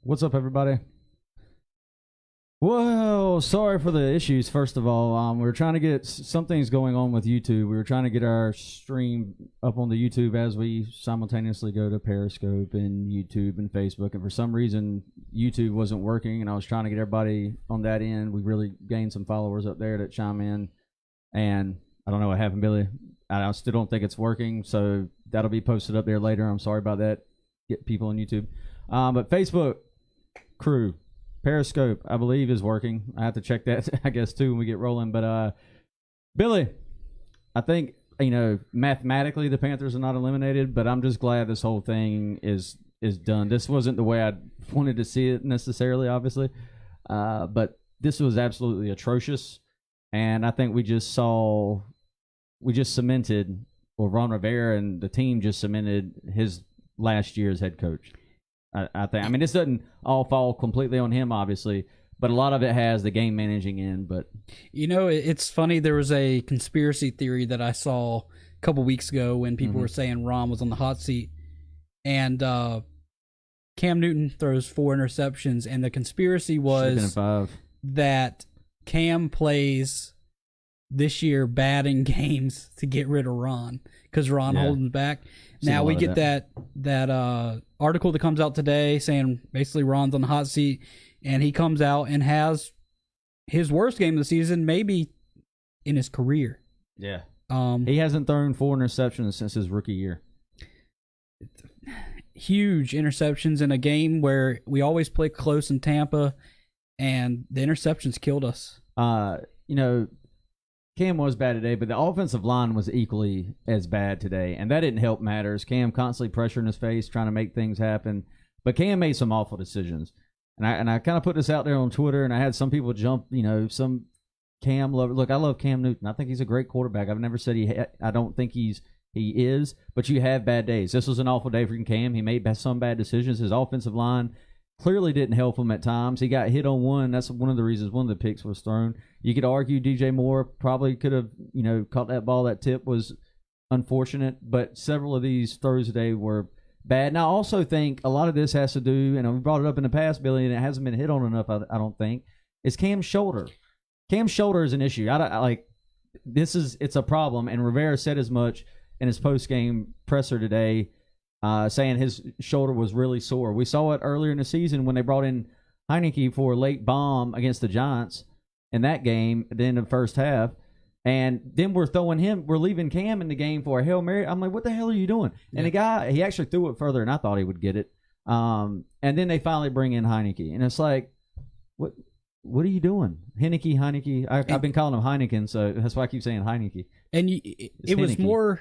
What's up, everybody? Whoa, sorry for the issues, first of all. We were trying to get some things going on with YouTube. We were trying to get our stream up on the YouTube as we simultaneously go to Periscope and YouTube and Facebook. And for some reason, YouTube wasn't working, and I was trying to get everybody on that end. We really gained some followers up there that chime in. And I don't know what happened, Billy. I still don't think it's working, so that'll be posted up there later. I'm sorry about that. Get people on YouTube. But Facebook crew, Periscope, I believe, is working. I have to check that, I guess, too, when we get rolling. But, Billy, I think, mathematically the Panthers are not eliminated, but I'm just glad this whole thing is done. This wasn't the way I wanted to see it necessarily, obviously. But this was absolutely atrocious. And I think we just cemented, or Ron Rivera and the team just cemented his last year's head coach. I think. I mean, this doesn't all fall completely on him, obviously, but a lot of it has the game managing in. But it's funny. There was a conspiracy theory that I saw a couple weeks ago when people were saying Ron was on the hot seat, and Cam Newton throws 4 interceptions, and the conspiracy was that Cam plays this year bad in games to get rid of Ron because Ron holds him back. Now we get that article that comes out today saying basically Ron's on the hot seat, and he comes out and has his worst game of the season maybe in his career. Yeah. He hasn't thrown 4 interceptions since his rookie year. Huge interceptions in a game where we always play close in Tampa, and the interceptions killed us. Cam was bad today, but the offensive line was equally as bad today, and that didn't help matters. Cam constantly pressuring his face, trying to make things happen, but Cam made some awful decisions. And I kind of put this out there on Twitter, and I had some people jump, some Cam love. Look, I love Cam Newton. I think he's a great quarterback. I've never said I don't think he is, but you have bad days. This was an awful day for Cam. He made some bad decisions. His offensive line clearly didn't help him at times. He got hit on one. That's one of the reasons one of the picks was thrown. You could argue DJ Moore probably could have, caught that ball. That tip was unfortunate, but several of these throws today were bad. And I also think a lot of this has to do, and we brought it up in the past, Billy, and it hasn't been hit on enough, I don't think, is Cam's shoulder. Cam's shoulder is an issue. It's a problem, and Rivera said as much in his post-game presser today, saying his shoulder was really sore. We saw it earlier in the season when they brought in Heinicke for a late bomb against the Giants in that game at the end of the first half. And then we're leaving Cam in the game for a Hail Mary. I'm like, what the hell are you doing? And the guy, he actually threw it further, and I thought he would get it. And then they finally bring in Heinicke. And it's like, what are you doing? Heinicke. I've been calling him Heineken, so that's why I keep saying Heinicke. And it was more...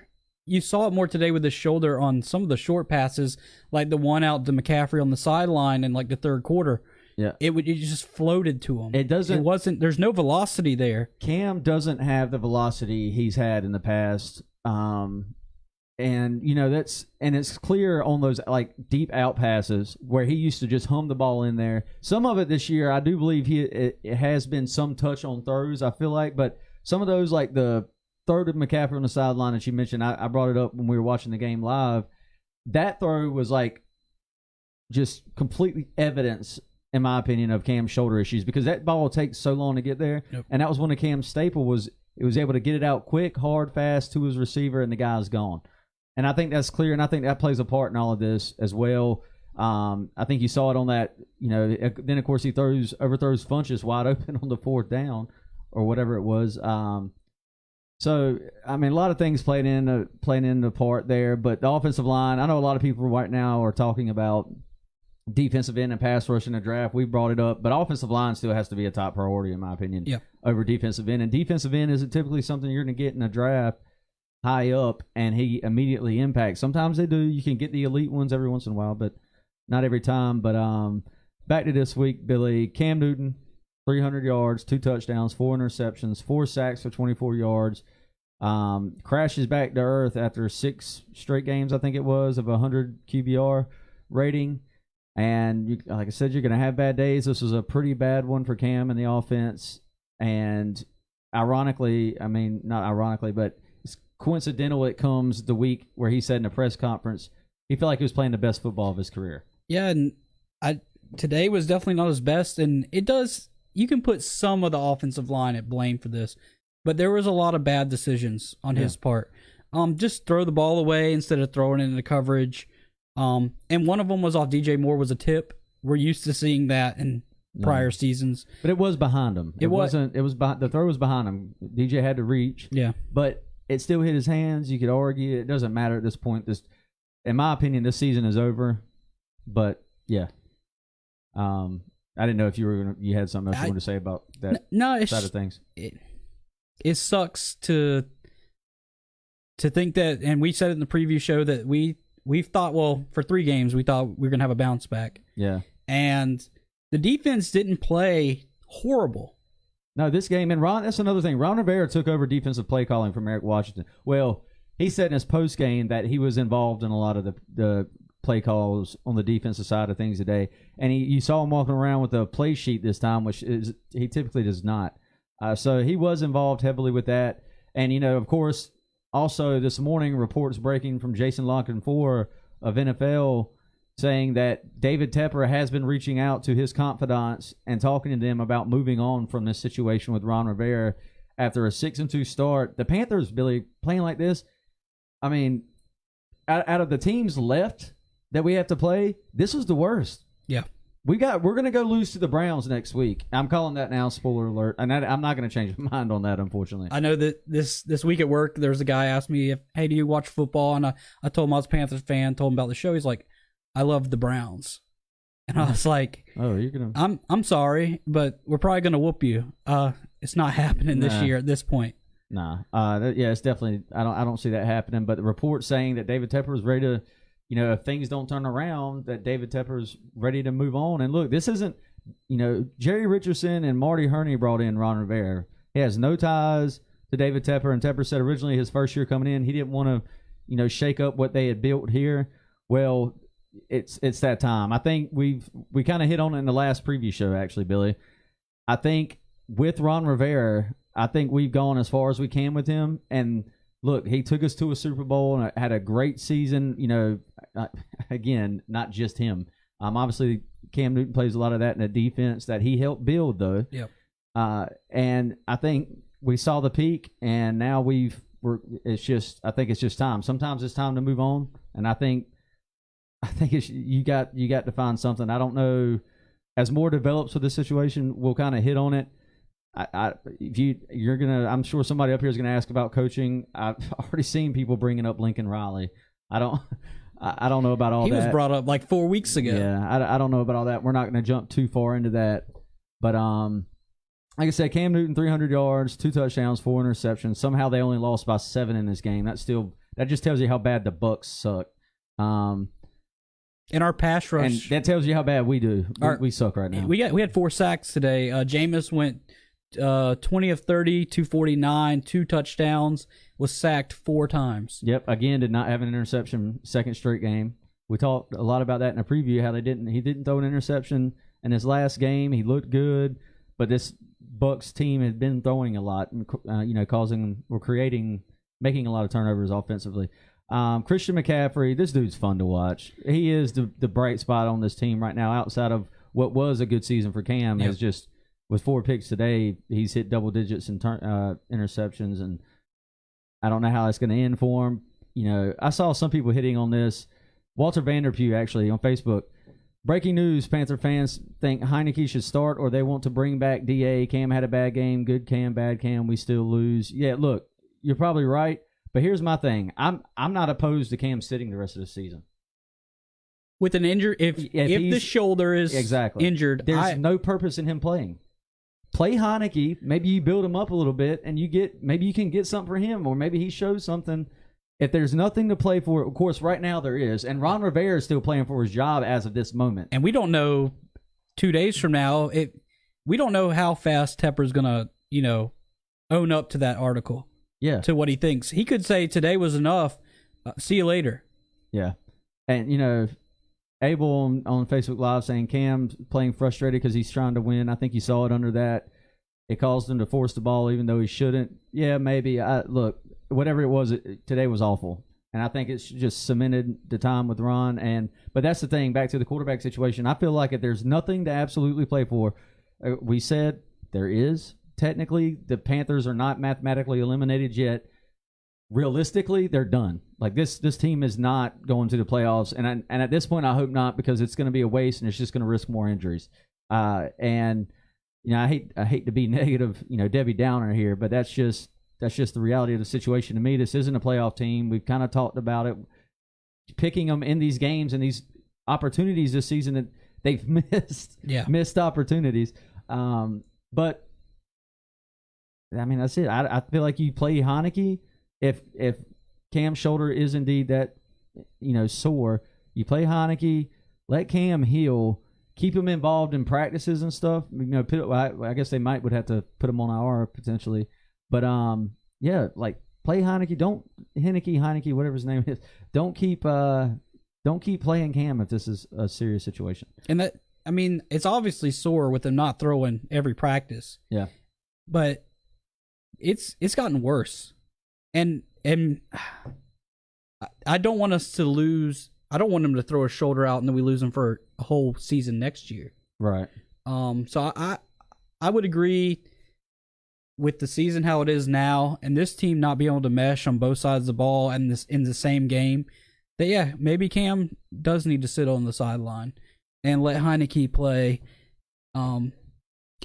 You saw it more today with his shoulder on some of the short passes, like the one out to McCaffrey on the sideline in like the third quarter. Yeah, it just floated to him. It wasn't. There's no velocity there. Cam doesn't have the velocity he's had in the past, and it's clear on those like deep out passes where he used to just hum the ball in there. Some of it this year, I do believe it has been some touch on throws. I feel like, but some of those like the throw to McCaffrey on the sideline that you mentioned, I brought it up when we were watching the game live. That throw was like just completely evidence, in my opinion, of Cam's shoulder issues because that ball takes so long to get there. Yep. And that was one of Cam's staple was it was able to get it out quick, hard, fast to his receiver, and the guy's gone. And I think that's clear, and I think that plays a part in all of this as well. I think you saw it on that, then of course he overthrows Funchess wide open on the 4th down or whatever it was. So, I mean, a lot of things playing in the part there, but the offensive line, I know a lot of people right now are talking about defensive end and pass rush in the draft. We brought it up, but offensive line still has to be a top priority, in my opinion, over defensive end. And defensive end isn't typically something you're going to get in a draft high up, and he immediately impacts. Sometimes they do. You can get the elite ones every once in a while, but not every time. But back to this week, Billy. Cam Newton, 300 yards, 2 touchdowns, 4 interceptions, 4 sacks for 24 yards. Crashes back to earth after 6 straight games, I think it was, of 100 QBR rating. And like I said, you're going to have bad days. This was a pretty bad one for Cam in the offense. And ironically, I mean, not ironically, but it's coincidental it comes the week where he said in a press conference he felt like he was playing the best football of his career. Yeah, and today was definitely not his best, and you can put some of the offensive line at blame for this, but there was a lot of bad decisions on his part. Just throw the ball away instead of throwing it into coverage. And one of them was off DJ Moore was a tip. We're used to seeing that in prior seasons. But it was behind him. The throw was behind him. DJ had to reach. Yeah. But it still hit his hands. You could argue it doesn't matter at this point. In my opinion, this season is over. But yeah. I didn't know if you had something else you wanted to say about that side of things. It sucks to think that, and we said it in the preview show that we've thought, well, for 3 games we thought we were gonna have a bounce back. Yeah. And the defense didn't play horrible. No, this game, and that's another thing. Ron Rivera took over defensive play calling from Eric Washington. Well, he said in his post game that he was involved in a lot of the play calls on the defensive side of things today, and you saw him walking around with a play sheet this time, which he typically does not. So he was involved heavily with that, and of course, also this morning reports breaking from Jason Locken-4 of NFL saying that David Tepper has been reaching out to his confidants and talking to them about moving on from this situation with Ron Rivera after a 6-2 start. The Panthers, Billy, playing like this, I mean, out of the teams left that we have to play, this was the worst. Yeah. We're going to go lose to the Browns next week. I'm calling that now, spoiler alert. And I'm not going to change my mind on that, unfortunately. I know that this week at work, there was a guy asked me, hey, do you watch football? And I told him I was a Panthers fan, told him about the show. He's like, I love the Browns. And I was like, oh, you're going to... I'm sorry, but we're probably going to whoop you. It's not happening this year at this point. Nah. Yeah, it's definitely... I don't see that happening. But the report saying that David Tepper is ready to... if things don't turn around, that David Tepper's ready to move on. And look, this isn't, Jerry Richardson and Marty Herney brought in Ron Rivera. He has no ties to David Tepper, and Tepper said originally his first year coming in, he didn't want to, shake up what they had built here. Well, it's that time. I think we kind of hit on it in the last preview show, actually, Billy. I think with Ron Rivera, I think we've gone as far as we can with him, and look, he took us to a Super Bowl and had a great season. Again, not just him. Obviously, Cam Newton plays a lot of that in the defense that he helped build, though. Yep. And I think we saw the peak, and now I think it's just time. Sometimes it's time to move on, and I think you got to find something. I don't know. As more develops with this situation, we'll kind of hit on it. I'm sure somebody up here is gonna ask about coaching. I've already seen people bringing up Lincoln Riley. I don't know about all that. He was brought up like 4 weeks ago. Yeah, I don't know about all that. We're not gonna jump too far into that. But like I said, Cam Newton 300 yards, 2 touchdowns, 4 interceptions. Somehow they only lost by 7 in this game. That just tells you how bad the Bucs suck. In our pass rush, and that tells you how bad we do. We suck right now. We had 4 sacks today. Jameis went 20 of 30, 249, 2 touchdowns, was sacked 4 times. Yep, again, did not have an interception second straight game. We talked a lot about that in a preview, how he didn't throw an interception in his last game. He looked good, but this Bucs team had been throwing a lot and making a lot of turnovers offensively. Christian McCaffrey, this dude's fun to watch. He is the bright spot on this team right now outside of what was a good season for Cam. Yep. Has just with 4 picks today, he's hit double digits in interceptions, and I don't know how that's going to end for him. I saw some people hitting on this. Walter Vanderpue, actually, on Facebook. Breaking news, Panther fans think Heinicke should start or they want to bring back DA. Cam had a bad game. Good Cam, bad Cam. We still lose. Yeah, look, you're probably right, but here's my thing. I'm not opposed to Cam sitting the rest of the season. With an injury, if the shoulder is injured, there's no purpose in him playing. Play Heinicke. Maybe you build him up a little bit, and maybe you can get something for him, or maybe he shows something. If there's nothing to play for, of course, right now there is, and Ron Rivera is still playing for his job as of this moment. And we don't know 2 days from now. We don't know how fast Tepper's gonna, own up to that article. Yeah. To what he thinks. He could say today was enough. See you later. Yeah, and Abel on Facebook Live saying Cam's playing frustrated because he's trying to win. I think you saw it under that. It caused him to force the ball even though he shouldn't. Yeah, maybe. Look, whatever it was, today was awful. And I think it's just cemented the time with Ron. But that's the thing, back to the quarterback situation. I feel like if there's nothing to absolutely play for, we said there is. Technically, the Panthers are not mathematically eliminated yet. Realistically, they're done. Like this team is not going to the playoffs. And at this point, I hope not, because it's going to be a waste and it's just going to risk more injuries. And I hate to be negative, Debbie Downer here, but that's just the reality of the situation. To me, this isn't a playoff team. We've kind of talked about it, picking them in these games and these opportunities this season that they've missed opportunities. But I mean, that's it. I feel like you play Heinicke. If Cam's shoulder is indeed that sore, you play Heinicke, let Cam heal. Keep him involved in practices and stuff. I guess they would have to put him on IR potentially. But play Heinicke. Don't Heinicke, whatever his name is. Don't keep playing Cam if this is a serious situation. And it's obviously sore with him not throwing every practice. Yeah. But it's gotten worse. And I don't want us to lose. I don't want him to throw his shoulder out and then we lose him for a whole season next year. Right. So I would agree with the season how it is now, and this team not being able to mesh on both sides of the ball and this in the same game. That maybe Cam does need to sit on the sideline and let Heinicke play.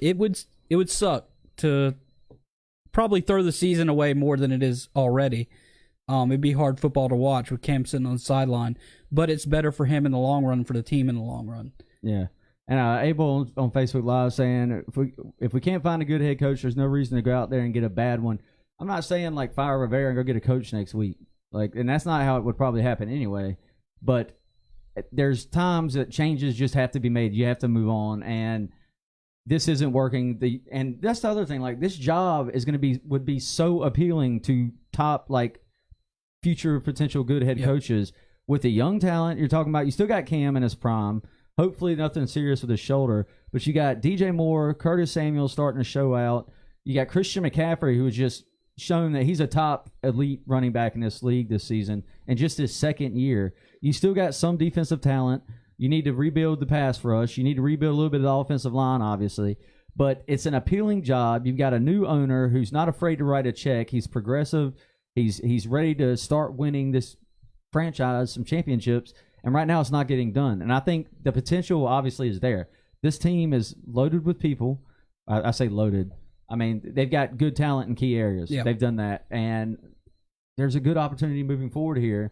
It would suck to probably throw the season away more than it is already. It'd be hard football to watch with Cam sitting on the sideline, but it's better for him in the long run, for the team in the long run. Yeah. And Abel on Facebook Live saying, if we can't find a good head coach, there's no reason to go out there and get a bad one. I'm not saying like fire Rivera and go get a coach next week. And that's not how it would probably happen anyway. But there's times that changes just have to be made. You have to move on, and this isn't working. And that's the other thing. Like, this job would be so appealing to top future potential good head coaches with the young talent you're talking about. You still got Cam in his prime. Hopefully nothing serious with his shoulder. But you got DJ Moore, Curtis Samuel starting to show out. You got Christian McCaffrey, who has just shown that he's a top elite running back in this league this season, and just his second year. You still got some defensive talent. You need to rebuild the pass rush. You need to rebuild a little bit of the offensive line, obviously. But it's an appealing job. You've got a new owner who's not afraid to write a check. He's progressive. He's ready to start winning this franchise some championships. And right now it's not getting done. And I think the potential obviously is there. This team is loaded with people. I say loaded. I mean, they've got good talent in key areas. Yeah. They've done that. And there's a good opportunity moving forward here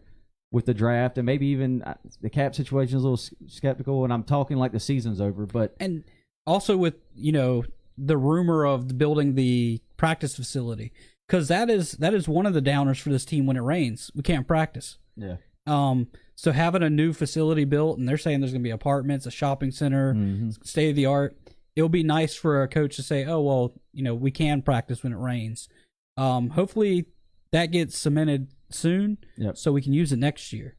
with the draft, and maybe even the cap situation is a little skeptical, and I'm talking like the season's over. And also with, the rumor of building the practice facility, because that is one of the downers for this team when it rains. We can't practice. Yeah. So having a new facility built, and they're saying there's going to be apartments, a shopping center, state of the art. It'll be nice for a coach to say, oh, well, we can practice when it rains. Hopefully that gets cemented soon, so we can use it next year.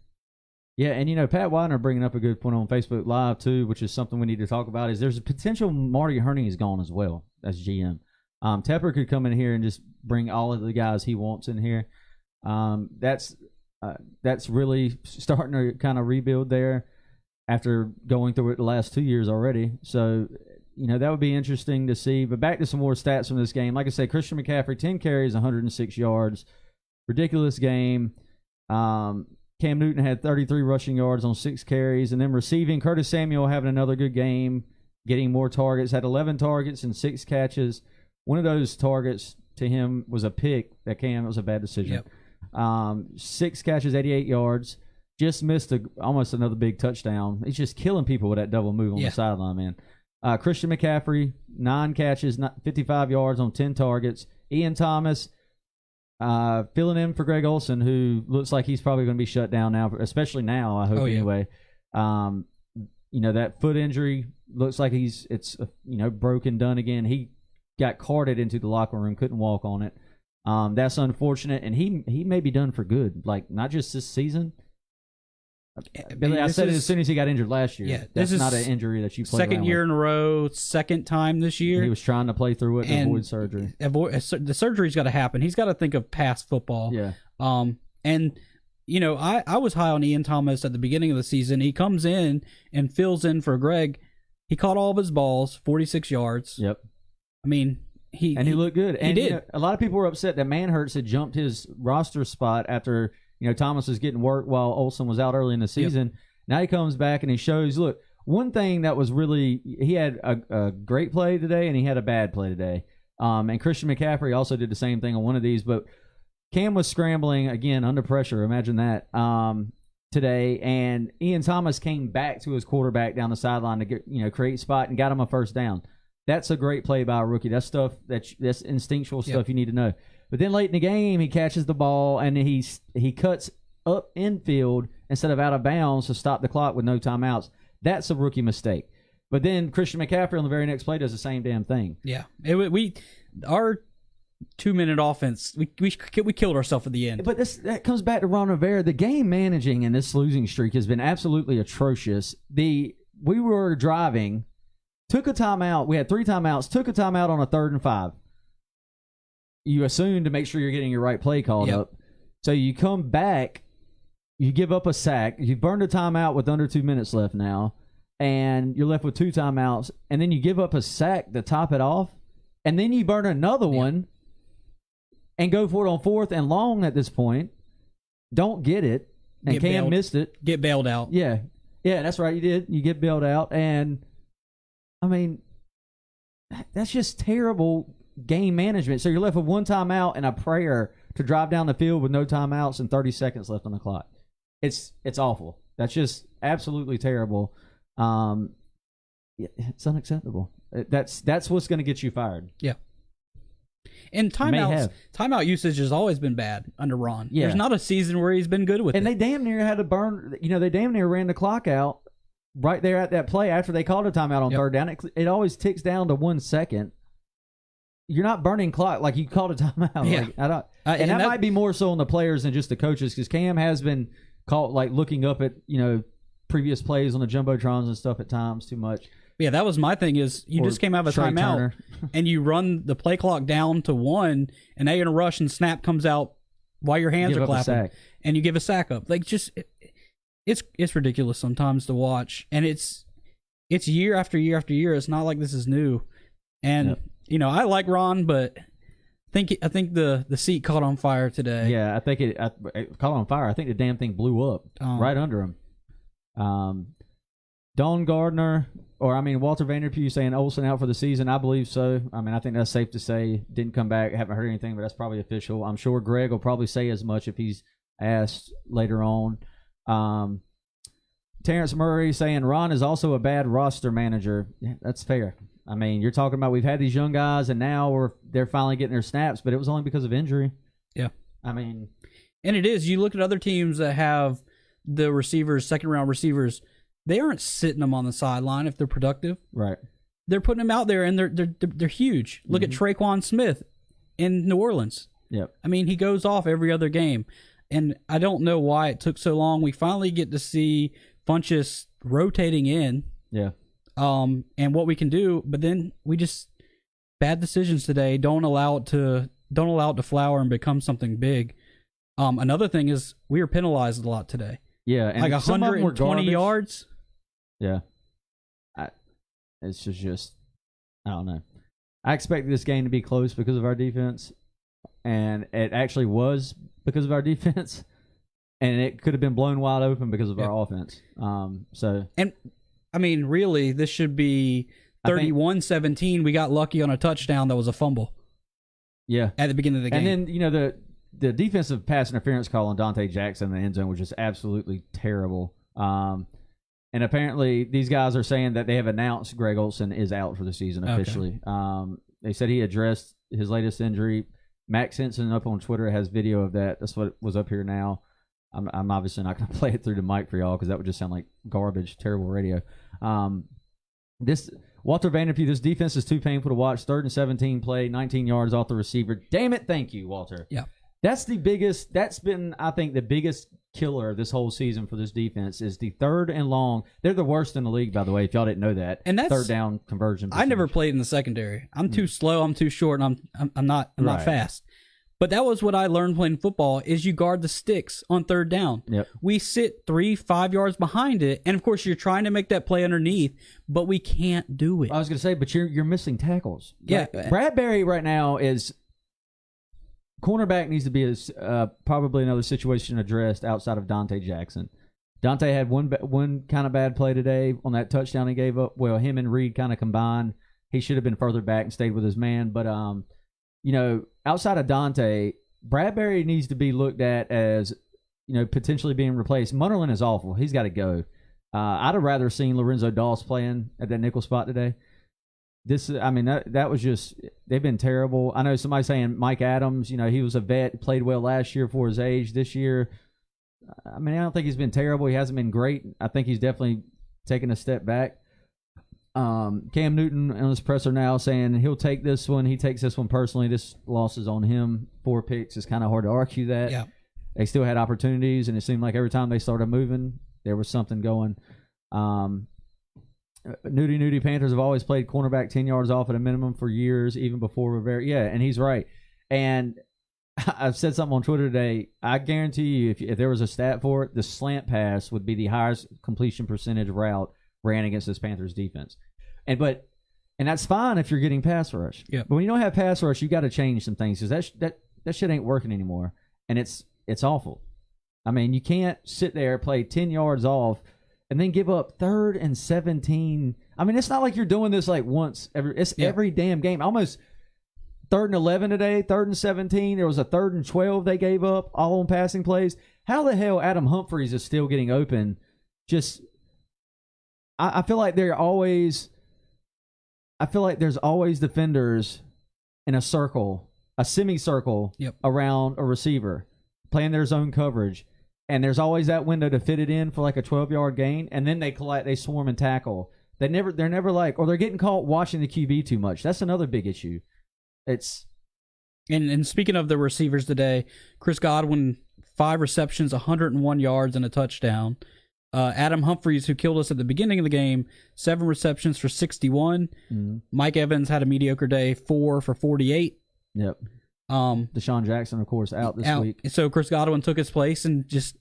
Yeah, and Pat Widener bringing up a good point on Facebook Live too, which is something we need to talk about. Is there's a potential Marty Herney is gone as well as GM. Tepper could come in here and just bring all of the guys he wants in here. That's really starting to kind of rebuild there after going through it the last 2 years already. So, that would be interesting to see. But back to some more stats from this game. Like I said, Christian McCaffrey, 10 carries, 106 yards. Ridiculous game. Cam Newton had 33 rushing yards on 6 carries. And then receiving, Curtis Samuel having another good game, getting more targets, had 11 targets and 6 catches. One of those targets to him was a pick that Cam, it was a bad decision. Yep. 6 catches, 88 yards. Just missed almost another big touchdown. He's just killing people with that double move on the sideline, man. Christian McCaffrey, 9 catches, 55 yards on 10 targets. Ian Thomas filling in for Greg Olsen, who looks like he's probably going to be shut down now, especially now, I hope anyway. That foot injury looks like it's broken, done again. He got carted into the locker room, couldn't walk on it. That's unfortunate, and he may be done for good, not just this season. Billy, I said it as soon as he got injured last year. Yeah, that's not an injury that you play second year in a row, second time this year. He was trying to play through it and avoid surgery. The surgery's got to happen. He's got to think of past football. Yeah. And I was high on Ian Thomas at the beginning of the season. He comes in and fills in for Greg. He caught all of his balls, 46 yards. Yep. I mean, he looked good. And he did. A lot of people were upset that Manhurts had jumped his roster spot after Thomas was getting work while Olsen was out early in the season. Yep. Now he comes back and he shows. Look, one thing that was really, he had a great play today and he had a bad play today. And Christian McCaffrey also did the same thing on one of these, but Cam was scrambling again under pressure. Imagine that today, and Ian Thomas came back to his quarterback down the sideline to get create spot and got him a first down. That's a great play by a rookie. That's stuff that's instinctual stuff you need to know. But then late in the game, he catches the ball and he cuts up infield instead of out of bounds to stop the clock with no timeouts. That's a rookie mistake. But then Christian McCaffrey on the very next play does the same damn thing. Yeah, our 2-minute offense, we killed ourselves at the end. But that comes back to Ron Rivera. The game managing in this losing streak has been absolutely atrocious. We were driving, took a timeout. We had 3 timeouts. Took a timeout on a 3rd and 5. You assume to make sure you're getting your right play called up. So you come back, you give up a sack. You burned a timeout with under 2 minutes left now, and you're left with 2 timeouts. And then you give up a sack to top it off, and then you burn another one and go for it on 4th and long at this point. Don't get it. And Cam missed it. Get bailed out. Yeah. Yeah, that's right. You did. You get bailed out. And, I mean, that's just terrible game management. So you're left with 1 timeout and a prayer to drive down the field with no timeouts and 30 seconds left on the clock. It's awful. That's just absolutely terrible. It's unacceptable. That's what's going to get you fired. Yeah. And timeout usage has always been bad under Ron. Yeah. There's not a season where he's been good with it. And they damn near had to burn. They damn near ran the clock out right there at that play after they called a timeout on 3rd down. It always ticks down to 1 second. You're not burning clock like you called a timeout. Yeah. Like, I don't. And that might be more so on the players than just the coaches, because Cam has been caught like looking up at previous plays on the jumbotrons and stuff at times too much. Yeah, that was my thing. Is you just came out of a timeout and you run the play clock down to 1, and now you're in a rush and snap comes out while your hands are clapping, and you give a sack up. Like, just it's ridiculous sometimes to watch, and it's year after year after year. It's not like this is new, and I like Ron, but I think the seat caught on fire today. Yeah, I think it caught on fire. I think the damn thing blew up right under him. Don Gardner, Walter Vanderpue saying Olsen out for the season. I believe so. I think that's safe to say. Didn't come back. Haven't heard anything, but that's probably official. I'm sure Greg will probably say as much if he's asked later on. Terrence Murray saying Ron is also a bad roster manager. Yeah, that's fair. You're talking about we've had these young guys, and now they're finally getting their snaps, but it was only because of injury. Yeah. And it is. You look at other teams that have the receivers, second-round receivers, they aren't sitting them on the sideline if they're productive. Right. They're putting them out there, and they're huge. Look at Traquan Smith in New Orleans. Yep. He goes off every other game, and I don't know why it took so long. We finally get to see Funchess rotating in. Yeah. And what we can do, but then we just bad decisions today. Don't allow it to flower and become something big. Another thing is we were penalized a lot today. Yeah, and like 120 yards. Yeah, it's just I don't know. I expected this game to be close because of our defense, and it actually was because of our defense, and it could have been blown wide open because of our offense. Really, this should be 31-17. We got lucky on a touchdown that was a fumble. Yeah, at the beginning of the game. And then the defensive pass interference call on Dante Jackson in the end zone was just absolutely terrible. And apparently these guys are saying that they have announced Greg Olsen is out for the season officially. Okay. They said he addressed his latest injury. Max Henson up on Twitter has video of that. That's what was up here now. I'm obviously not going to play it through the mic for y'all because that would just sound like garbage, terrible radio. This Walter Vanderpue, this defense is too painful to watch. 3rd and 17 play, 19 yards off the receiver. Damn it, thank you, Walter. Yeah. That's been, I think, the biggest killer this whole season for this defense is the 3rd and long. They're the worst in the league, by the way, if y'all didn't know that. And that's 3rd down conversion percentage. I never played in the secondary. I'm too slow, I'm too short, and I'm not fast. But that was what I learned playing football is you guard the sticks on third down. Yep. We sit 3-5 yards behind it, and of course you're trying to make that play underneath, but we can't do it. I was going to say, but you're missing tackles. Yeah. Like, Bradbury right now is cornerback needs to be probably another situation addressed outside of Dante Jackson. Dante had one kind of bad play today on that touchdown he gave up. Well, him and Reed kind of combined. He should have been further back and stayed with his man. But, outside of Dante, Bradbury needs to be looked at as, potentially being replaced. Munnerlyn is awful. He's got to go. I'd have rather seen Lorenzo Doss playing at that nickel spot today. That was just, they've been terrible. I know somebody saying Mike Adams, he was a vet, played well last year for his age. This year, I don't think he's been terrible. He hasn't been great. I think he's definitely taken a step back. Cam Newton on his presser now saying he'll take this one. He takes this one personally. This loss is on him. 4 picks. It's kind of hard to argue that. Yeah. They still had opportunities, and it seemed like every time they started moving, there was something going. Nudie Panthers have always played cornerback 10 yards off at a minimum for years, even before Rivera. Yeah, and he's right. And I've said something on Twitter today. I guarantee you, if there was a stat for it, the slant pass would be the highest completion percentage route ran against this Panthers defense. And that's fine if you're getting pass rush. Yeah. But when you don't have pass rush, you got to change some things because that shit ain't working anymore, and it's awful. You can't sit there, play 10 yards off, and then give up 3rd and 17. It's not like you're doing this like once every damn game. Almost 3rd and 11 today, 3rd and 17. There was a 3rd and 12 they gave up, all on passing plays. How the hell Adam Humphries is still getting open? I feel like there's always defenders in a circle, a semicircle around a receiver, playing their zone coverage. And there's always that window to fit it in for like a 12-yard gain, and then they swarm and tackle. They're never like, or they're getting caught watching the QB too much. That's another big issue. And speaking of the receivers today, Chris Godwin, 5 receptions, 101 yards, and a touchdown. Adam Humphries, who killed us at the beginning of the game, 7 receptions for 61. Mm-hmm. Mike Evans had a mediocre day, 4 for 48. Yep. Deshaun Jackson, of course, out this week. So Chris Godwin took his place and Chris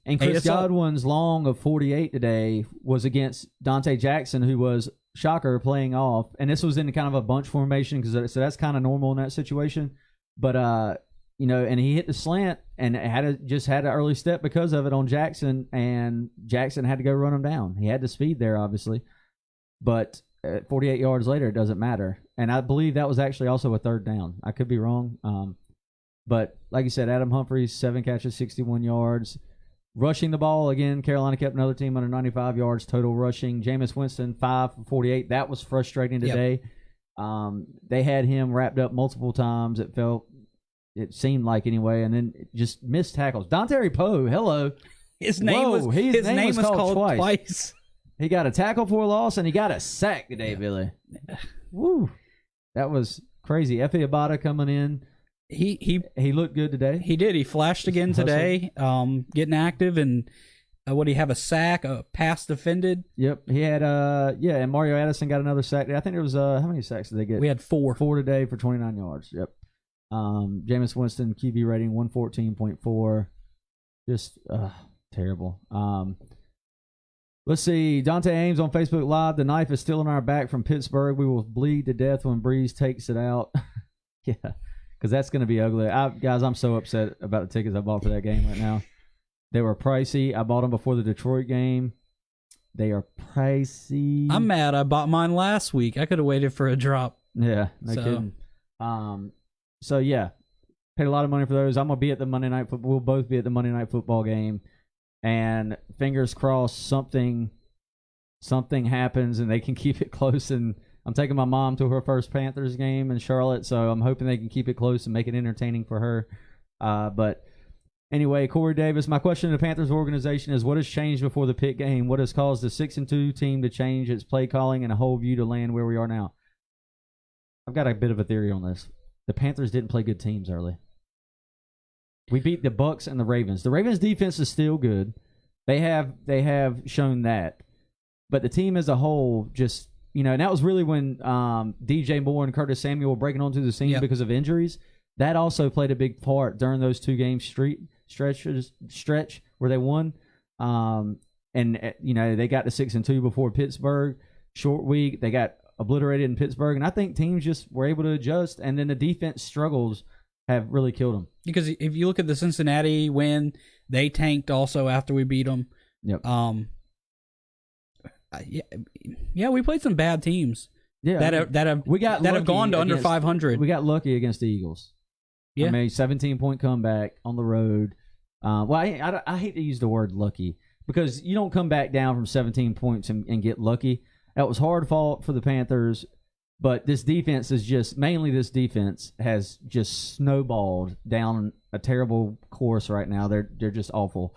Godwin's long of 48 today was against Dante Jackson, who was, shocker, playing off. And this was in kind of a bunch formation, so that's kind of normal in that situation. But, and he hit the slant and had an early step because of it on Jackson, and Jackson had to go run him down. He had the speed there, obviously. But 48 yards later, it doesn't matter. And I believe that was actually also a 3rd down. I could be wrong. But like you said, Adam Humphries, 7 catches, 61 yards. Rushing the ball, again, Carolina kept another team under 95 yards total rushing. Jameis Winston, 5 for 48. That was frustrating today. Yep. They had him wrapped up multiple times, it seemed like anyway, and then just missed tackles. Dontari Poe, hello. His name was called twice. He got a tackle for a loss, and he got a sack today, Billy. Woo. That was crazy. Effie Abada coming in. He looked good today. He did. He flashed again today, getting active, and what did he have, a sack, a pass defended? Yep. He had and Mario Addison got another sack. I think there was how many sacks did they get? We had 4. 4 today for 29 yards. Yep. Jameis Winston QB rating 114.4. Just terrible. Let's see. Dante Ames on Facebook Live. The knife is still in our back from Pittsburgh. We will bleed to death when Breeze takes it out. Yeah. Because that's going to be ugly. Guys, I'm so upset about the tickets I bought for that game right now. They were pricey. I bought them before the Detroit game. They are pricey. I'm mad. I bought mine last week. I could have waited for a drop. Yeah, no kidding. So, yeah, paid a lot of money for those. I'm going to be at the Monday Night Football. We'll both be at the Monday Night Football game. And fingers crossed something happens and they can keep it close. And I'm taking my mom to her first Panthers game in Charlotte, so I'm hoping they can keep it close and make it entertaining for her. But anyway, Corey Davis, my question to the Panthers organization is, what has changed before the Pitt game? What has caused the 6-2 team to change its play calling and a whole view to land where we are now? I've got a bit of a theory on this. The Panthers didn't play good teams early. We beat the Bucs and the Ravens. The Ravens' defense is still good. They have shown that. But the team as a whole just, and that was really when DJ Moore and Curtis Samuel were breaking onto the scene because of injuries. that also played a big part during those 2 game stretch where they won. And they got to 6-2 before Pittsburgh. Short week, they got obliterated in Pittsburgh, and I think teams just were able to adjust. And then the defense struggles have really killed them. Because if you look at the Cincinnati win, they tanked also after we beat them. Yep. Yeah, we played some bad teams. Yeah, that have gone to under 500. We got lucky against the Eagles. Yeah, I mean, 17-point comeback on the road. I hate to use the word lucky because you don't come back down from 17 points and get lucky. That was hard fought for the Panthers, but this defense has just snowballed down a terrible course right now. They're just awful.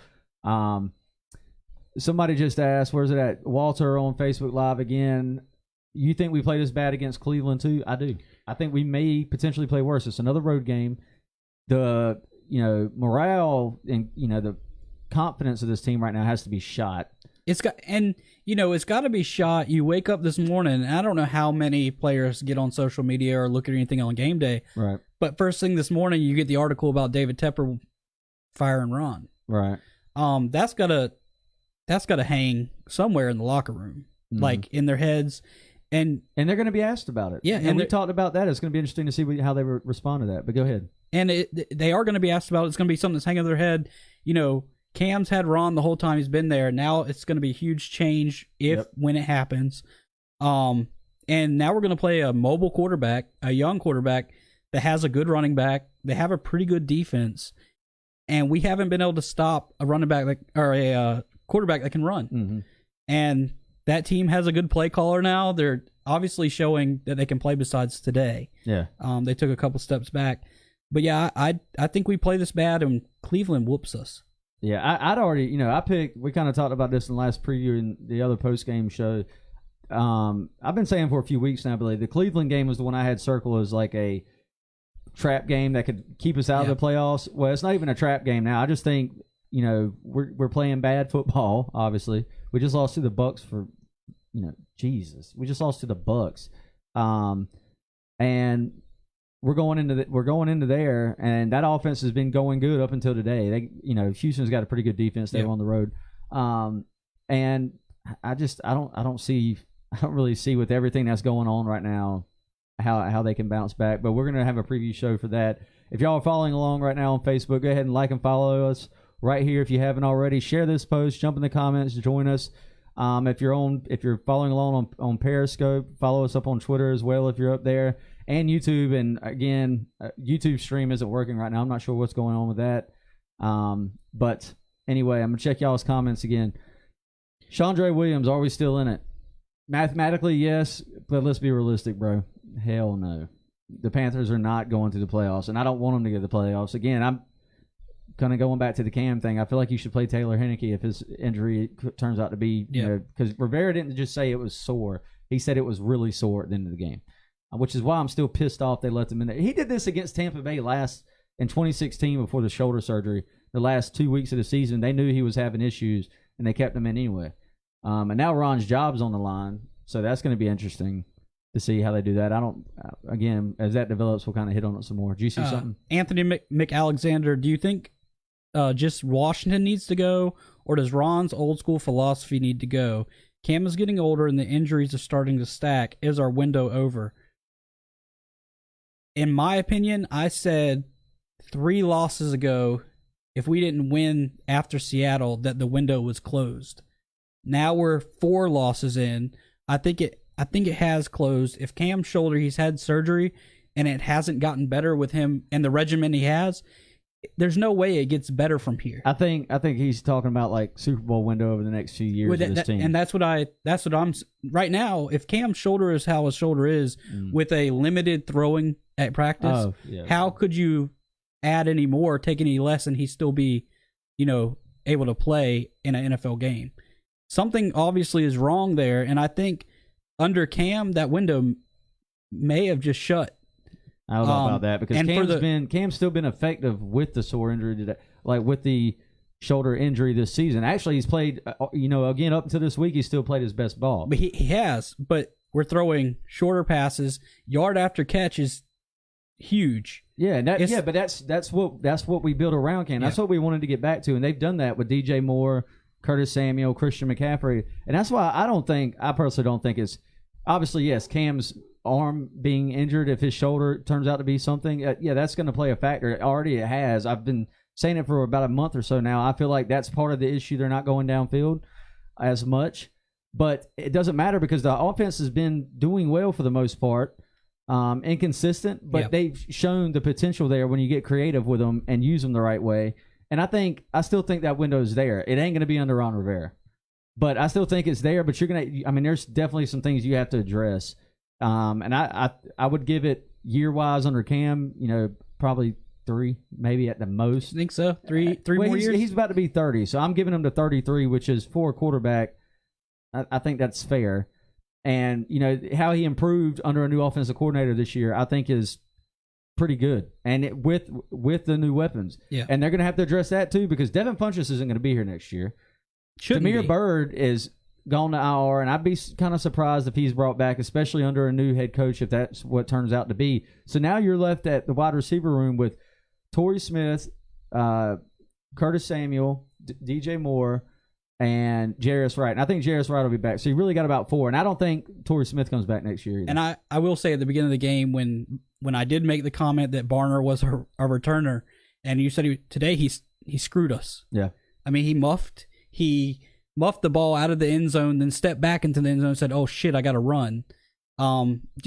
Somebody just asked, where's it at? Walter on Facebook Live again. You think we play this bad against Cleveland too? I do. I think we may potentially play worse. It's another road game. The morale and the confidence of this team right now has to be shot. It's got to be shot. You wake up this morning, and I don't know how many players get on social media or look at anything on game day. Right. But first thing this morning, you get the article about David Tepper firing Ron. Right. That's gotta hang somewhere in the locker room, like in their heads. And they're going to be asked about it. Yeah, and we talked about that. It's going to be interesting to see how they respond to that. But go ahead. And they are going to be asked about it. It's going to be something that's hanging over their head. Cam's had Ron the whole time he's been there. Now it's going to be a huge change when it happens. And now we're going to play a mobile quarterback, a young quarterback that has a good running back. They have a pretty good defense, and we haven't been able to stop a running back or a quarterback that can run. Mm-hmm. And that team has a good play caller now. They're obviously showing that they can play besides today. Yeah. They took a couple steps back. But yeah, I think we play this bad and Cleveland whoops us. Yeah, I'd already, I picked, we kind of talked about this in the last preview in the other post-game show. I've been saying for a few weeks now, I believe the Cleveland game was the one I had circled as like a trap game that could keep us out of the playoffs. Well, it's not even a trap game now. I just think, we're playing bad football, obviously. We just lost to the Bucs for, Jesus. We just lost to the Bucs. And we're going into there, and that offense has been going good up until today. Houston's got a pretty good defense. They were on the road, and I don't really see with everything that's going on right now how they can bounce back. But we're gonna have a preview show for that. If y'all are following along right now on Facebook, go ahead and like and follow us right here if you haven't already. Share this post, jump in the comments, join us. If you're following along on Periscope, follow us up on Twitter as well if you're up there. And YouTube, and again, YouTube stream isn't working right now. I'm not sure what's going on with that. But anyway, I'm going to check y'all's comments again. Chandre Williams, are we still in it? Mathematically, yes, but let's be realistic, bro. Hell no. The Panthers are not going to the playoffs, and I don't want them to get to the playoffs. Again, I'm kind of going back to the Cam thing. I feel like you should play Taylor Heinicke if his injury turns out to be, because Rivera didn't just say it was sore. He said it was really sore at the end of the game. Which is why I'm still pissed off they let him in there. He did this against Tampa Bay in 2016 before the shoulder surgery. The last 2 weeks of the season, they knew he was having issues, and they kept him in anyway. And now Ron's job's on the line, so that's going to be interesting to see how they do that. Again, as that develops, we'll kind of hit on it some more. Do you see something? Anthony McAlexander, do you think just Washington needs to go, or does Ron's old school philosophy need to go? Cam is getting older, and the injuries are starting to stack. Is our window over? In my opinion, I said 3 losses ago, if we didn't win after Seattle, that the window was closed. Now we're 4 losses in. I think it has closed. If Cam's shoulder, he's had surgery, and it hasn't gotten better with him and the regimen he has, there's no way it gets better from here. I think he's talking about like Super Bowl window over the next few years of this team. And that's what I'm right now. If Cam's shoulder is how his shoulder is with a limited throwing at practice, how could you add any more, take any less, and he still be, able to play in an NFL game? Something obviously is wrong there, and I think under Cam that window may have just shut. I don't know about that because Cam's still been effective with the sore injury today, like with the shoulder injury this season. Actually, he's played, again up until this week, he still played his best ball. But he has. But we're throwing shorter passes. Yard after catch is huge. Yeah, but that's what we built around Cam. That's what we wanted to get back to, and they've done that with DJ Moore, Curtis Samuel, Christian McCaffrey, and that's why I personally don't think it's obviously yes, Cam's arm being injured, if his shoulder turns out to be something, that's going to play a factor. Already it has. I've been saying it for about a month or so now. I feel like that's part of the issue. They're not going downfield as much, but it doesn't matter because the offense has been doing well for the most part. Inconsistent, but they've shown the potential there when you get creative with them and use them the right way. And I still think that window's there. It ain't going to be under Ron Rivera, but I still think it's there. But there's definitely some things you have to address. And I would give it year-wise under Cam, probably 3, maybe at the most. I think so. Three more years? He's about to be 30, so I'm giving him to 33, which is for a quarterback. I think that's fair. And, how he improved under a new offensive coordinator this year, I think is pretty good. And with the new weapons. Yeah. And they're going to have to address that, too, because Devin Funchess isn't going to be here next year. Damiere Byrd is gone to IR, and I'd be kind of surprised if he's brought back, especially under a new head coach, if that's what turns out to be. So now you're left at the wide receiver room with Torrey Smith, Curtis Samuel, DJ Moore, and Jarius Wright. And I think Jarius Wright will be back. So you really got about 4. And I don't think Torrey Smith comes back next year either. And I will say at the beginning of the game when I did make the comment that Barner was a returner, and you said today he screwed us. Yeah. I mean, he muffed the ball out of the end zone, then stepped back into the end zone and said, oh, shit, I got to run.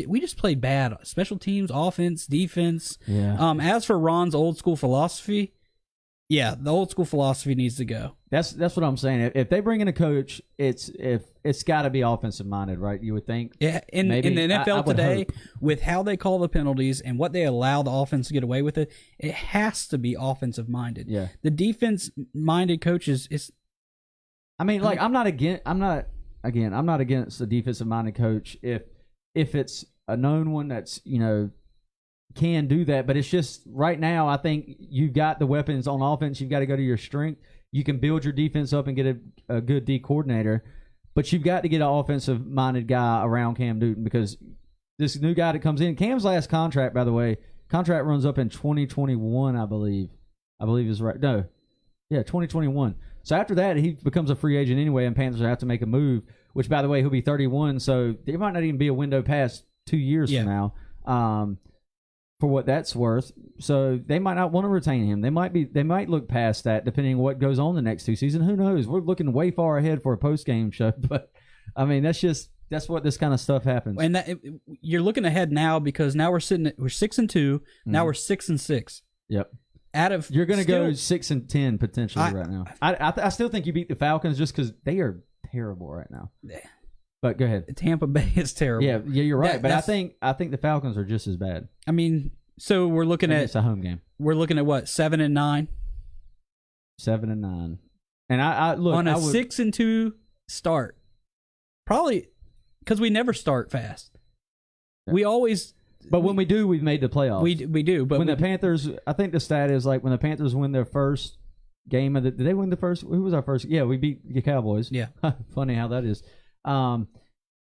We just played bad. Special teams, offense, defense. Yeah. As for Ron's old school philosophy, the old school philosophy needs to go. That's what I'm saying. If they bring in a coach, it's got to be offensive minded, right? You would think. Yeah, in the NFL today, with how they call the penalties and what they allow the offense to get away with it has to be offensive minded. Yeah. The defense minded coaches is. I'm not against the defensive minded coach if it's a known one that's can do that, but it's just right now I think you've got the weapons on offense. You've got to go to your strength. You can build your defense up and get a good D coordinator, but you've got to get an offensive minded guy around Cam Newton because this new guy that comes in, Cam's last contract, by the way, runs up in 2021, I believe is right. No. Yeah, 2021. So after that, he becomes a free agent anyway, and Panthers have to make a move, which, by the way, he'll be 31, so there might not even be a window past 2 years from now for what that's worth. So they might not want to retain him. They might look past that, depending on what goes on the next 2 seasons. Who knows? We're looking way far ahead for a post-game show, but, that's what this kind of stuff happens. And you're looking ahead now because now we're 6-2, now we're 6-6. Yep. You're going to go 6-10 potentially right now. I still think you beat the Falcons just because they are terrible right now. Yeah. But go ahead. Tampa Bay is terrible. Yeah, you're right. But I think the Falcons are just as bad. So we're looking at it's a home game. We're looking at what 7-9. 7-9. And I look on a 6-2 start. Probably because we never start fast. Yeah. We always. But when we do, we've made the playoffs. We do. But when the Panthers, I think the stat is like when the Panthers win their first game of did they win the first? Who was our first? Yeah, we beat the Cowboys. Yeah, funny how that is. When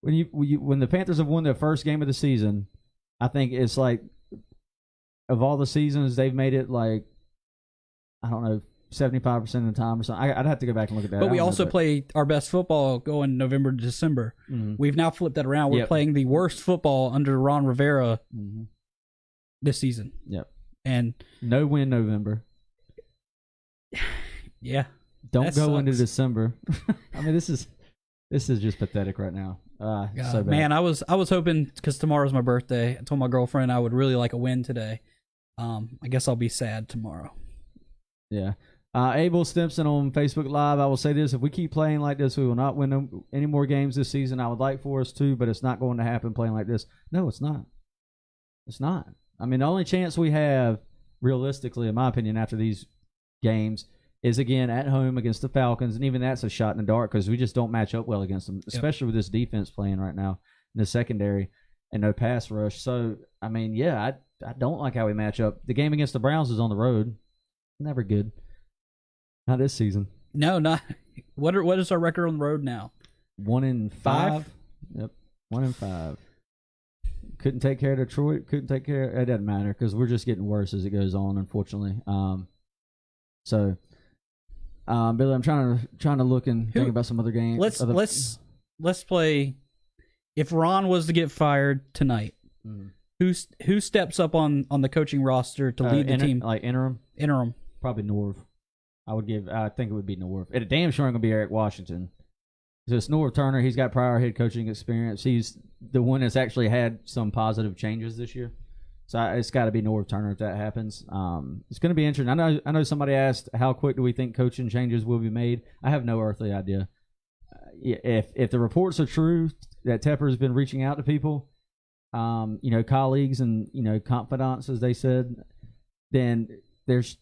the Panthers have won their first game of the season, I think it's like of all the seasons they've made it like 75% of the time or something. I'd have to go back and look at that. But we also play our best football going November to December. Mm-hmm. We've now flipped that around. We're playing the worst football under Ron Rivera this season. Yep. And no win November. Yeah. Don't go into December. This is just pathetic right now. So bad. Man, I was hoping because tomorrow's my birthday. I told my girlfriend I would really like a win today. I guess I'll be sad tomorrow. Yeah. Abel Stimson on Facebook Live. I will say this: if we keep playing like this, we will not win any more games this season. I would like for us to, but it's not going to happen playing like this. No, it's not. It's not. The only chance we have, realistically, in my opinion, after these games, is again at home against the Falcons, and even that's a shot in the dark because we just don't match up well against them, especially with this defense playing right now in the secondary and no pass rush. So, I don't like how we match up. The game against the Browns is on the road. Never good. Not this season. No, not. What is our record on the road now? 1-5. Yep, 1-5. couldn't take care of Detroit. Couldn't take care. It doesn't matter because we're just getting worse as it goes on, unfortunately. Billy, I'm trying to look and think about some other games. Let's play. If Ron was to get fired tonight, who steps up on the coaching roster to lead the team? Like interim? Interim. Probably Norv. I think it would be Norv. It damn sure ain't gonna be Eric Washington. Just Norv Turner. He's got prior head coaching experience. He's the one that's actually had some positive changes this year. So it's got to be Norv Turner if that happens. It's going to be interesting. I know somebody asked how quick do we think coaching changes will be made. I have no earthly idea. If the reports are true that Tepper has been reaching out to people, colleagues and confidants, as they said, then there's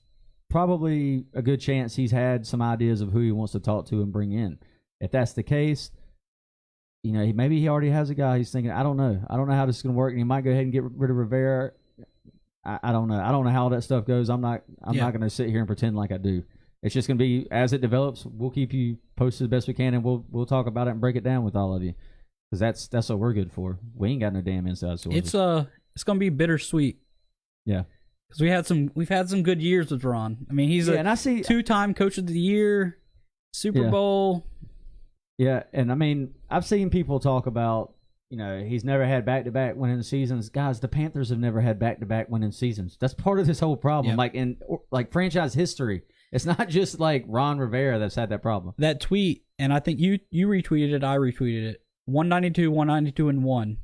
probably a good chance he's had some ideas of who he wants to talk to and bring in. If that's the case, maybe he already has a guy he's thinking. I don't know how this is going to work, and he might go ahead and get rid of Rivera. I don't know. I don't know how that stuff goes. I'm not going to sit here and pretend like I do. It's just going to be as it develops. We'll keep you posted the best we can, and we'll talk about it and break it down with all of you, because that's what we're good for. We ain't got no damn inside sources. It's going to be bittersweet. Yeah, because we've had some good years with Ron. I mean, he's a 2-time Coach of the Year, Super Bowl. Yeah, and I mean, I've seen people talk about, he's never had back-to-back winning seasons. Guys, the Panthers have never had back-to-back winning seasons. That's part of this whole problem. Yep. Like in franchise history, it's not just like Ron Rivera that's had that problem. That tweet, and I think you retweeted it, I retweeted it. 192 and 1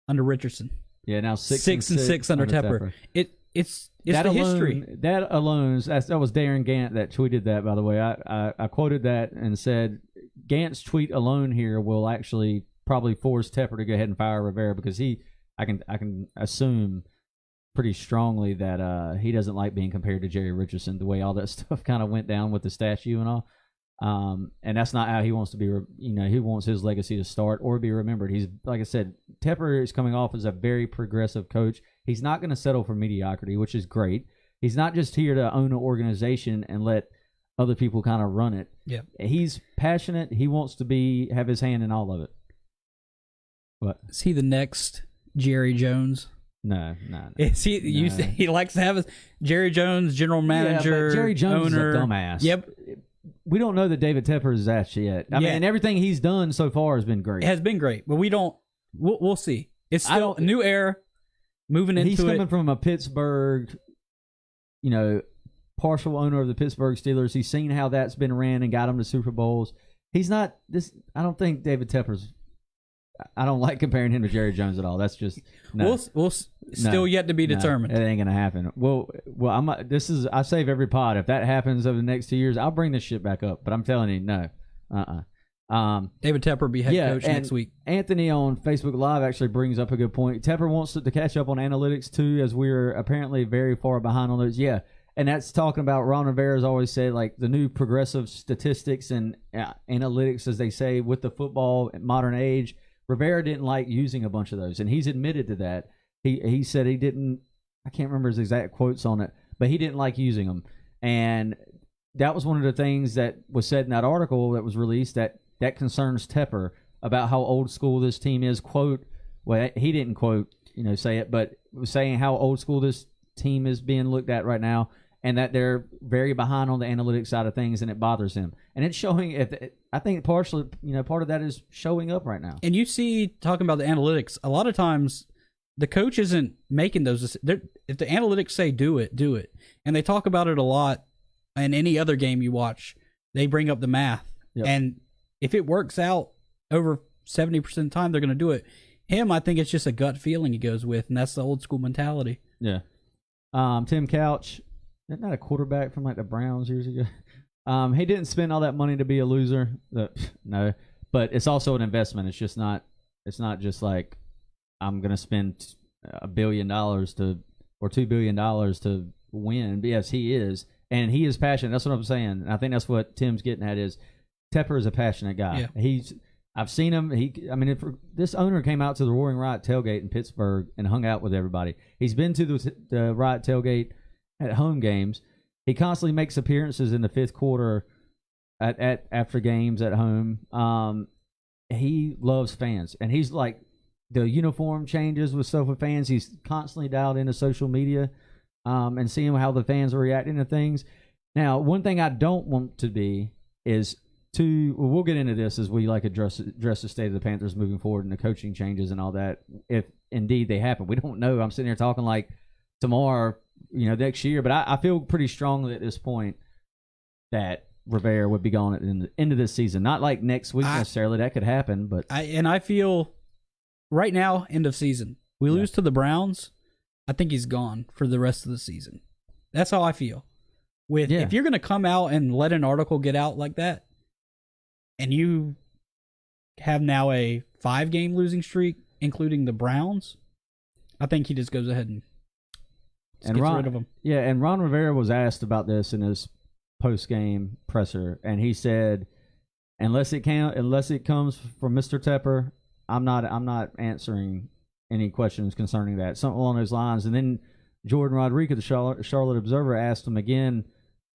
under Richardson. Yeah, now 6 and 6 under Tepper. It's that the alone, history. That alone, that was Darren Gant that tweeted that, by the way. I quoted that and said, Gant's tweet alone here will actually probably force Tepper to go ahead and fire Rivera, because I can assume pretty strongly that he doesn't like being compared to Jerry Richardson, the way all that stuff kind of went down with the statue and all. And that's not how he wants to be. He wants his legacy to start or be remembered. He's, like I said, Tepper is coming off as a very progressive coach. He's not going to settle for mediocrity, which is great. He's not just here to own an organization and let other people kind of run it. Yeah, he's passionate. He wants to have his hand in all of it. What? Is he the next Jerry Jones? No. Is he? No. He likes to have his Jerry Jones, general manager, but Jerry Jones owner. Is a dumbass. Yep. We don't know that David Tepper is that yet. I mean, everything he's done so far has been great. It has been great, but we don't. We'll see. It's still a new era. Moving into it. He's coming from a Pittsburgh, partial owner of the Pittsburgh Steelers. He's seen how that's been ran and got him to Super Bowls. He's not this. I don't think David Tepper's. I don't like comparing him to Jerry Jones at all. That's just no. We'll still yet to be determined. It ain't gonna happen. Well, I save every pod. If that happens over the next 2 years, I'll bring this shit back up. But I'm telling you, no. David Tepper will be head coach next week. Anthony on Facebook Live actually brings up a good point. Tepper wants to catch up on analytics too, as we're apparently very far behind on those. Yeah, and that's talking about Ron Rivera's always said, like, the new progressive statistics and analytics, as they say, with the football modern age. Rivera didn't like using a bunch of those, and he's admitted to that. He said he didn't. I can't remember his exact quotes on it, but he didn't like using them, and that was one of the things that was said in that article that was released that concerns Tepper about how old school this team is. Quote, well, he didn't quote, say it, but was saying how old school this team is being looked at right now, and that they're very behind on the analytics side of things, and it bothers him. And it's showing. I think partially, part of that is showing up right now. And you see, talking about the analytics, a lot of times the coach isn't making those. If the analytics say do it, do it. And they talk about it a lot. In any other game you watch, they bring up the math. Yep. And if it works out over 70% of the time, they're going to do it. Him, I think it's just a gut feeling he goes with, and that's the old school mentality. Yeah. Tim Couch, isn't that a quarterback from like the Browns years ago? He didn't spend all that money to be a loser. No, but it's also an investment. It's just not. It's not just like I'm going to spend $1 billion or $2 billion to win. But yes, he is, and he is passionate. That's what I'm saying. And I think that's what Tim's getting at is Tepper is a passionate guy. Yeah. I've seen him. This owner came out to the Roaring Riot tailgate in Pittsburgh and hung out with everybody. He's been to the Riot tailgate at home games. He constantly makes appearances in the fifth quarter after games at home. He loves fans, and he's like the uniform changes with stuff with fans. He's constantly dialed into social media and seeing how the fans are reacting to things. Now, one thing I don't want to be is we'll get into this as we address the state of the Panthers moving forward and the coaching changes and all that, if indeed they happen. We don't know. I'm sitting here talking like tomorrow, next year, but I feel pretty strongly at this point that Rivera would be gone at the end of this season. Not like next week necessarily. That could happen, but I feel right now, end of season. We lose to the Browns, I think he's gone for the rest of the season. That's how I feel. If you're going to come out and let an article get out like that, and you have now a 5-game losing streak, including the Browns, I think he just goes ahead and gets rid of him. Yeah, and Ron Rivera was asked about this in his post-game presser, and he said, unless it comes from Mr. Tepper, I'm not answering any questions concerning that. Something along those lines. And then Jordan Rodriguez, the Charlotte Observer, asked him again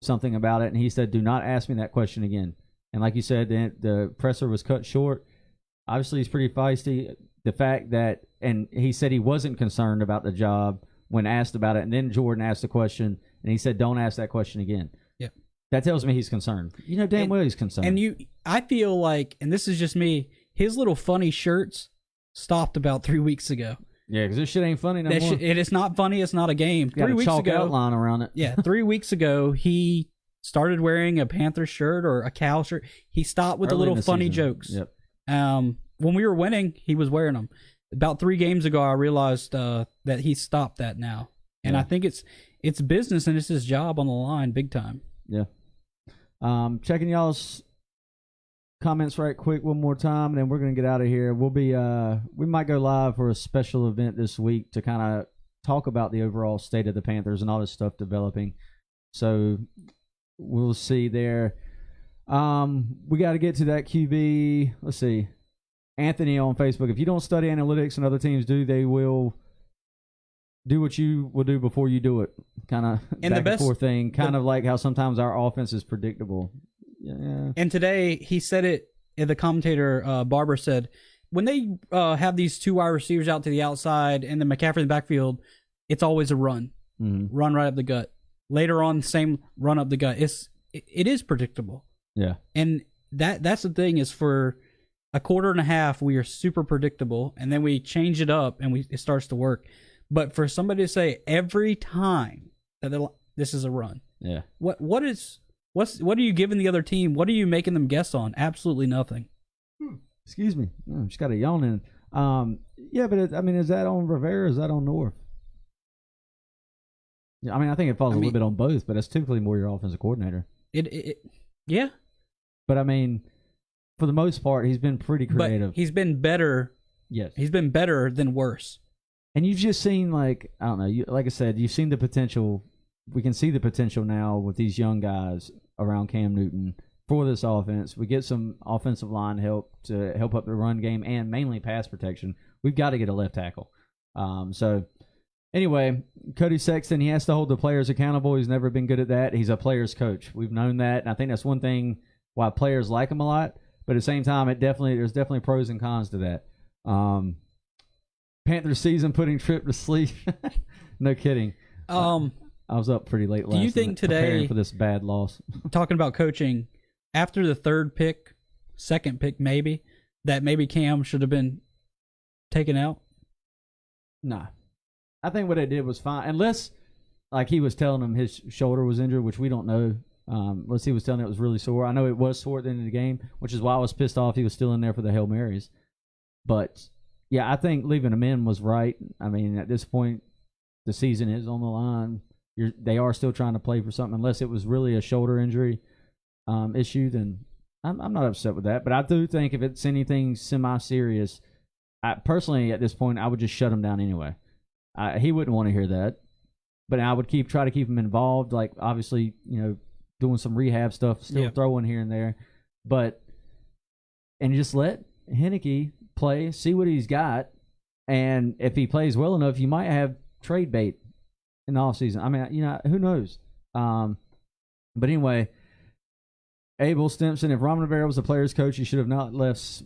something about it, and he said, do not ask me that question again. And like you said, the presser was cut short. Obviously, he's pretty feisty. The fact that, and he said he wasn't concerned about the job when asked about it, and then Jordan asked the question, and he said, don't ask that question again. Yeah. That tells me he's concerned. Damn well he's concerned. And I feel like, and this is just me, his little funny shirts stopped about 3 weeks ago. Yeah, because this shit ain't funny no more. It is not funny. It's not a game. Got 3 a weeks chalk ago, outline around it. Yeah, 3 weeks ago, he started wearing a Panthers shirt or a Cal shirt. He stopped with the little funny jokes. Yep. When we were winning, he was wearing them. About 3 games ago, I realized that he stopped that now. And I think it's business and it's his job on the line big time. Yeah. Checking y'all's comments right quick one more time, and then we're going to get out of here. We might go live for a special event this week to kind of talk about the overall state of the Panthers and all this stuff developing. So we'll see there. We got to get to that QB. Let's see. Anthony on Facebook. If you don't study analytics and other teams do, they will do what you will do before you do it. Kind of back and forth thing. Kind of like how sometimes our offense is predictable. Yeah. And today he said it. The commentator Barber said, when they have these 2 wide receivers out to the outside and then McCaffrey in the backfield, it's always a run, run right up the gut. Later on, same run up the gut. It is predictable. Yeah, and that's the thing is for a quarter and a half we are super predictable, and then we change it up and it starts to work. But for somebody to say every time that this is a run, yeah, what are you giving the other team? What are you making them guess on? Absolutely nothing. Excuse me, just got a yawn in. Yeah, but is that on Rivera? Or is that on North? Yeah, I think it falls a little bit on both, but that's typically more your offensive coordinator. Yeah. But for the most part, he's been pretty creative. But he's been better. Yes, he's been better than worse. And you've just seen, like I said, you've seen the potential. We can see the potential now with these young guys around Cam Newton for this offense. We get some offensive line help to help up the run game and mainly pass protection. We've got to get a left tackle. So anyway, Cody Sexton, he has to hold the players accountable. He's never been good at that. He's a player's coach. We've known that, and I think that's one thing why players like him a lot. But at the same time, there's definitely pros and cons to that. Panthers season putting Tripp to sleep. No kidding. I was up pretty late last night. Do you think today, preparing for this bad loss? Talking about coaching, after the 3rd pick, 2nd pick maybe, that maybe Cam should have been taken out? Nah. I think what they did was fine. Unless, like he was telling him his shoulder was injured, which we don't know. Unless he was telling it was really sore. I know it was sore at the end of the game, which is why I was pissed off he was still in there for the Hail Marys. But, yeah, I think leaving him in was right. At this point, the season is on the line. They are still trying to play for something. Unless it was really a shoulder injury issue, then I'm not upset with that. But I do think if it's anything semi-serious, personally at this point, I would just shut him down anyway. He wouldn't want to hear that. But I would try to keep him involved, like obviously, doing some rehab stuff, still throwing here and there. And just let Heinicke play, see what he's got. And if he plays well enough, you might have trade bait in the offseason. Who knows? But anyway, Abel Stimson, if Ron Rivera was the player's coach, he should have not left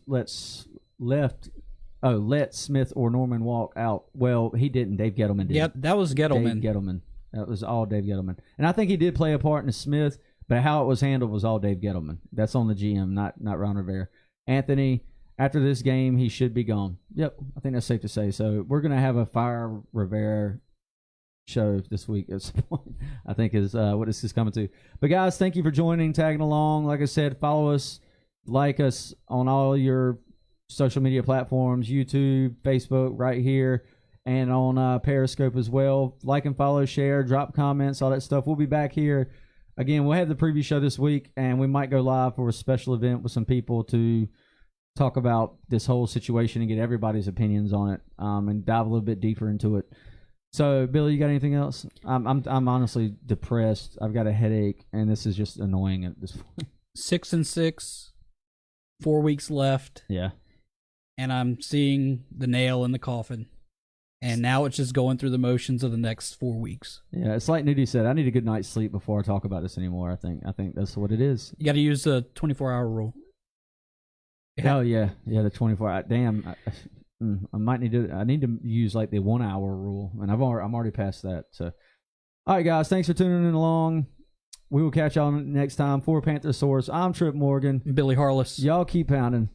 let Smith or Norman walk out. Well, he didn't. Dave Gettleman did. Yep, that was Gettleman. Dave Gettleman. That was all Dave Gettleman. And I think he did play a part in Smith, but how it was handled was all Dave Gettleman. That's on the GM, not Ron Rivera. Anthony, after this game, he should be gone. Yep, I think that's safe to say. So we're going to have a Fire Rivera show this week at some point, I think is what this is coming to. But guys, thank you for joining, tagging along. Like I said, follow us, like us on all your social media platforms, YouTube, Facebook, right here, and on Periscope as well. Like and follow, share, drop comments, all that stuff. We'll be back here. Again, we'll have the preview show this week, and we might go live for a special event with some people to talk about this whole situation and get everybody's opinions on it, and dive a little bit deeper into it. So, Billy, you got anything else? I'm honestly depressed. I've got a headache, and this is just annoying at this point. 6-6, 4 weeks left. Yeah. And I'm seeing the nail in the coffin. And now it's just going through the motions of the next 4 weeks. Yeah, it's like Nudie said, I need a good night's sleep before I talk about this anymore. I think that's what it is. You got to use the 24-hour rule. Oh, yeah. Yeah, the 24-hour. Damn. I might need to. I need to use like the 1 hour rule, and I'm already past that. So, all right, guys, thanks for tuning in along. We will catch y'all next time for Panther Source. I'm Trip Morgan. Billy Harless. Y'all keep pounding.